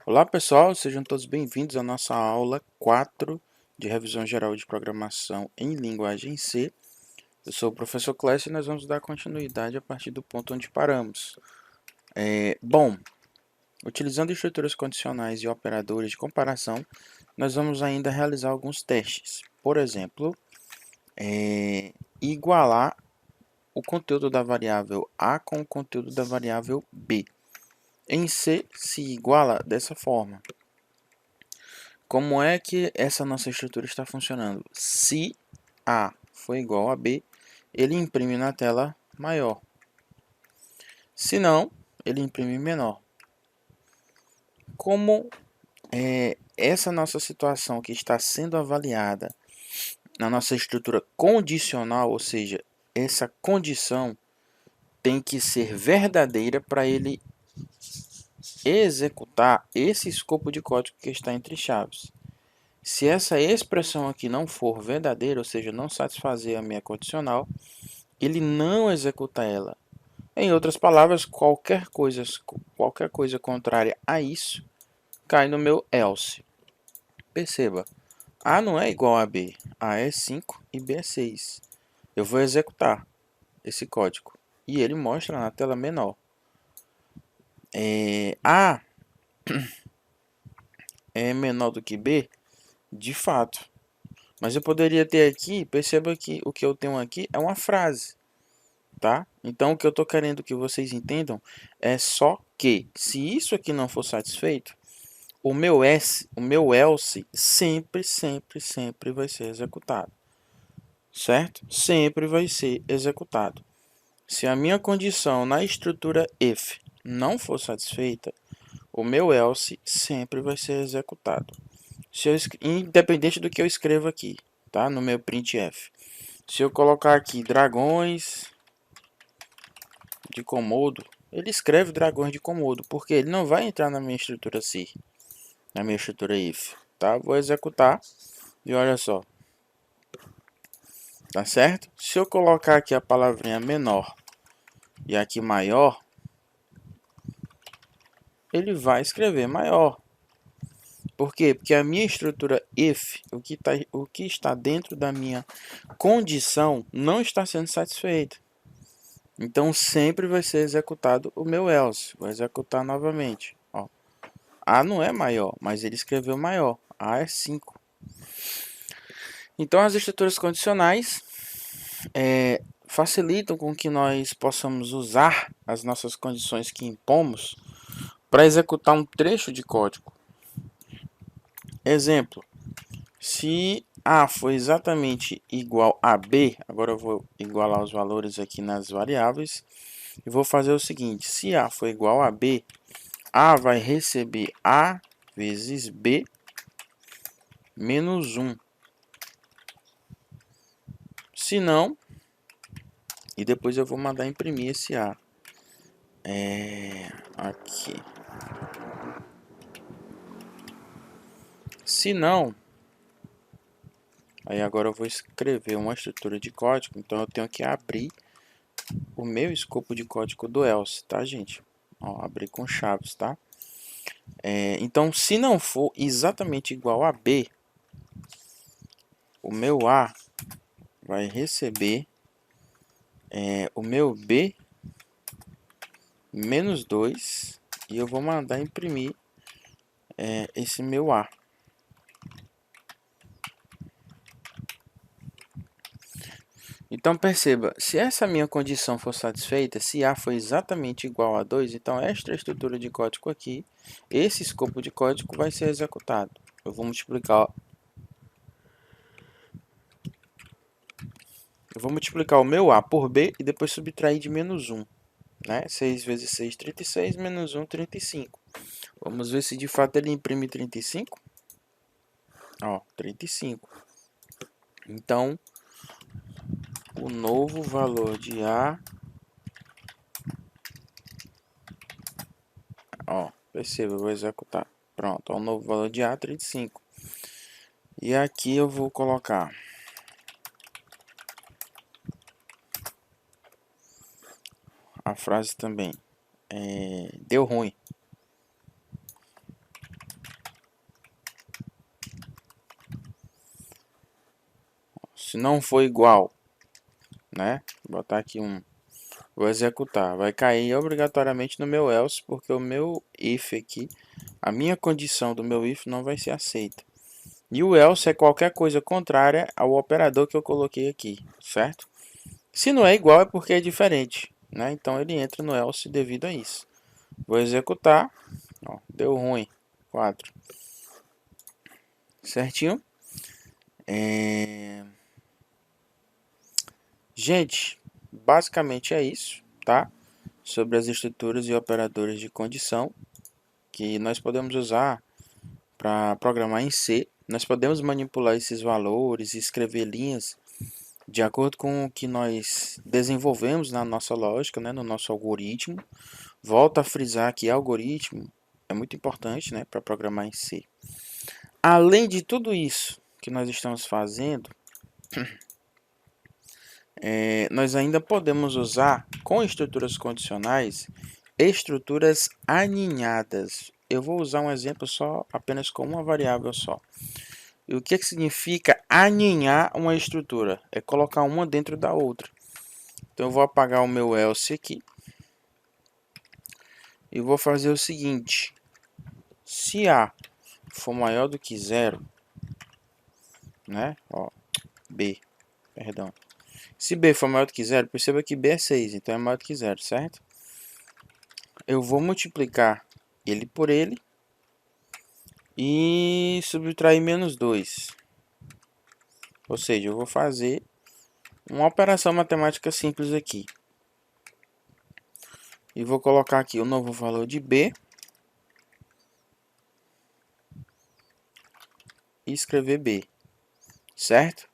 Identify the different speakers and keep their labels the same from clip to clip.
Speaker 1: Olá pessoal, sejam todos bem-vindos à nossa aula 4 de revisão geral de programação em linguagem C. Eu sou o professor Clécio e nós vamos dar continuidade a partir do ponto onde paramos. Utilizando estruturas condicionais e operadores de comparação, nós vamos ainda realizar alguns testes. Por exemplo, igualar o conteúdo da variável A com o conteúdo da variável B. Em C se iguala dessa forma. Como é que essa nossa estrutura está funcionando? Se A for igual a B, ele imprime na tela maior. Se não, ele imprime menor. Como essa nossa situação que está sendo avaliada na nossa estrutura condicional, ou seja, essa condição tem que ser verdadeira para ele executar esse escopo de código que está entre chaves. Se essa expressão aqui não for verdadeira, ou seja, não satisfazer a minha condicional, ele não executa ela. Em outras palavras, qualquer coisa contrária a isso cai no meu else. Perceba, A não é igual a B, A é 5 e B é 6. Eu vou executar esse código e ele mostra na tela menor. A é menor do que B? De fato. Mas eu poderia ter aqui, perceba que o que eu tenho aqui é uma frase, tá? Então o que eu estou querendo que vocês entendam é só que, se isso aqui não for satisfeito, o meu else sempre vai ser executado, certo? Sempre vai ser executado. Se a minha condição na estrutura if não for satisfeita, o meu else sempre vai ser executado. Independente do que eu escreva aqui, tá? No meu printf. Se eu colocar aqui dragões de Komodo, ele escreve dragões de Komodo, porque ele não vai entrar na minha estrutura C, na minha estrutura if, tá? Vou executar e olha só, tá certo? Se eu colocar aqui a palavrinha menor e aqui maior, ele vai escrever maior. Por quê? Porque a minha estrutura if, o que está dentro da minha condição, não está sendo satisfeito. Então sempre vai ser executado o meu else. Vou executar novamente. Ó. A não é maior, mas ele escreveu maior. A é 5. Então as estruturas condicionais facilitam com que nós possamos usar as nossas condições que impomos para executar um trecho de código. Exemplo, se A for exatamente igual a B, agora eu vou igualar os valores aqui nas variáveis, e vou fazer o seguinte, se A for igual a B, A vai receber A vezes B menos 1. Se não, e depois eu vou mandar imprimir esse A. Aqui. Se não, aí agora eu vou escrever uma estrutura de código, então eu tenho que abrir o meu escopo de código do else, tá, gente? Ó, abrir com chaves, tá? Então, se não for exatamente igual a B, o meu A vai receber o meu B menos 2 e eu vou mandar imprimir esse meu A. Então perceba, se essa minha condição for satisfeita, se A for exatamente igual a 2, então esta estrutura de código aqui, esse escopo de código vai ser executado. Eu vou multiplicar o meu A por B e depois subtrair de menos 1. Né? 6 vezes 6, 36, menos 1, 35. Vamos ver se de fato ele imprime 35. Ó, 35. Então, o novo valor de A, ó, perceba, eu vou executar. Pronto, ó, o novo valor de A, 35. E aqui eu vou colocar a frase também. Deu ruim. Se não for igual, né? Vou botar aqui um. Vou executar. Vai cair obrigatoriamente no meu else, porque o meu if aqui, a minha condição do meu if não vai ser aceita. E o else é qualquer coisa contrária ao operador que eu coloquei aqui, certo? Se não é igual é porque é diferente, né? Então ele entra no else devido a isso. Vou executar. Ó, deu ruim. 4. Certinho? Gente, basicamente é isso, tá? Sobre as estruturas e operadores de condição que nós podemos usar para programar em C. Nós podemos manipular esses valores e escrever linhas de acordo com o que nós desenvolvemos na nossa lógica, né, no nosso algoritmo. Volto a frisar que algoritmo é muito importante, né, para programar em C. Além de tudo isso que nós estamos fazendo, nós ainda podemos usar com estruturas condicionais estruturas aninhadas. Eu vou usar um exemplo só, apenas com uma variável só. E o que significa aninhar uma estrutura? É colocar uma dentro da outra. Então eu vou apagar o meu else aqui. E vou fazer o seguinte. Se A for maior do que zero, né? Ó, B, perdão. Se B for maior do que zero, perceba que B é 6, então é maior do que zero, certo? Eu vou multiplicar ele por ele e subtrair menos 2. Ou seja, eu vou fazer uma operação matemática simples aqui. E vou colocar aqui o novo valor de B. E escrever B. Certo?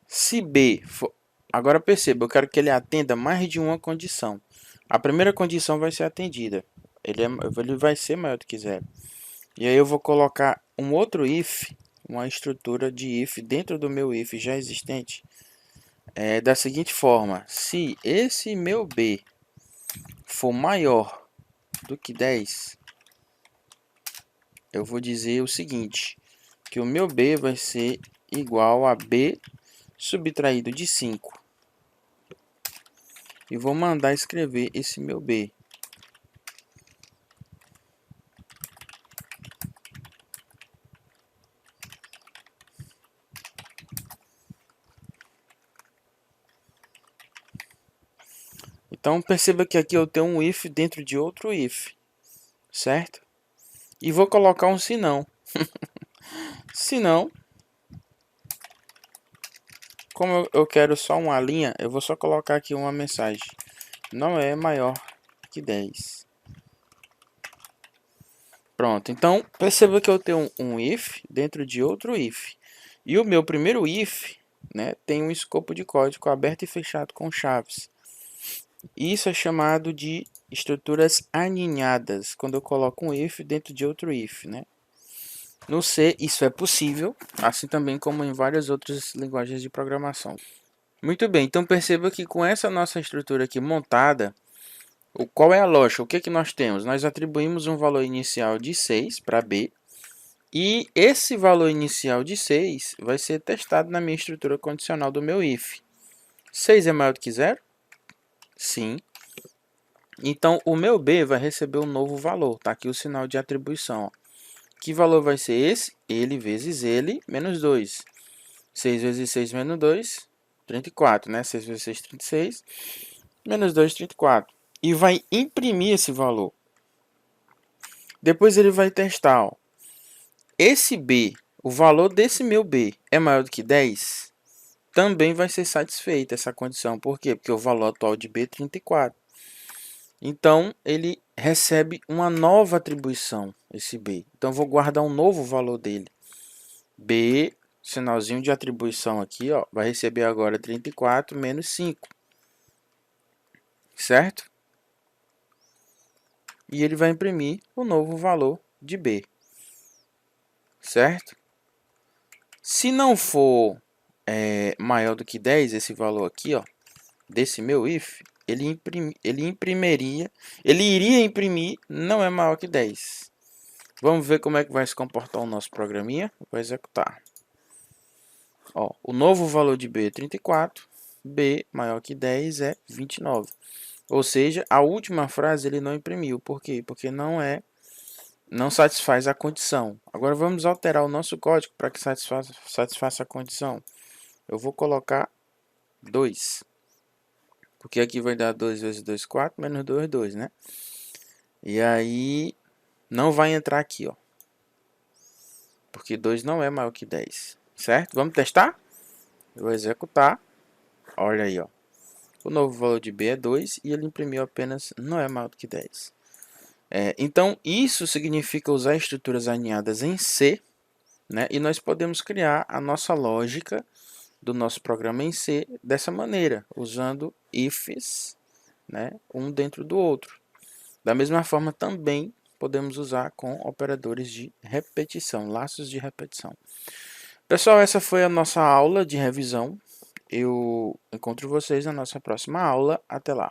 Speaker 1: Se B for... Agora perceba, eu quero que ele atenda mais de uma condição. A primeira condição vai ser atendida. Ele vai ser maior do que zero. E aí eu vou colocar um outro if, uma estrutura de if dentro do meu if já existente. Da seguinte forma, se esse meu B for maior do que 10, eu vou dizer o seguinte, que o meu B vai ser igual a B subtraído de 5. E vou mandar escrever esse meu B. Então perceba que aqui eu tenho um if dentro de outro if, certo? E vou colocar um senão. Senão, como eu quero só uma linha, eu vou só colocar aqui uma mensagem. Não é maior que 10. Pronto, então perceba que eu tenho um if dentro de outro if. E o meu primeiro if, né, tem um escopo de código aberto e fechado com chaves. Isso é chamado de estruturas aninhadas, quando eu coloco um if dentro de outro if, né? No C isso é possível, assim também como em várias outras linguagens de programação. Muito bem, então perceba que com essa nossa estrutura aqui montada, qual é a lógica? O que que nós temos? Nós atribuímos um valor inicial de 6 para B, e esse valor inicial de 6 vai ser testado na minha estrutura condicional do meu if. 6 é maior do que 0? Sim. Então, o meu B vai receber um novo valor. Tá aqui o sinal de atribuição. Ó. Que valor vai ser esse? Ele vezes ele, menos 2. 6 vezes 6 menos 2, 34, né? 6 vezes 6, 36. Menos 2, 34. E vai imprimir esse valor. Depois ele vai testar. Ó. Esse B, o valor desse meu B é maior do que 10? Também vai ser satisfeita essa condição. Por quê? Porque o valor atual de B é 34. Então, ele recebe uma nova atribuição, esse B. Então, eu vou guardar um novo valor dele. B, sinalzinho de atribuição aqui, ó, vai receber agora 34 menos 5. Certo? E ele vai imprimir o novo valor de B. Certo? Se não for maior do que 10, esse valor aqui, ó, desse meu if, ele iria imprimir não é maior que 10. Vamos ver como é que vai se comportar o nosso programinha. Vou executar. Ó, o novo valor de B é 34, B maior que 10 é 29. Ou seja, a última frase ele não imprimiu. Por quê? Porque não satisfaz a condição. Agora vamos alterar o nosso código para que satisfaça a condição. Eu vou colocar 2. Porque aqui vai dar 2 vezes 2, 4, menos 2, 2, né? E aí, não vai entrar aqui, ó. Porque 2 não é maior que 10, certo? Vamos testar? Eu vou executar. Olha aí, ó. O novo valor de B é 2 e ele imprimiu apenas não é maior do que 10. Então, isso significa usar estruturas alinhadas em C, né? E nós podemos criar a nossa lógica do nosso programa em C dessa maneira, usando ifs, né? Um dentro do outro. Da mesma forma, também podemos usar com operadores de repetição, laços de repetição. Pessoal, essa foi a nossa aula de revisão. Eu encontro vocês na nossa próxima aula. Até lá!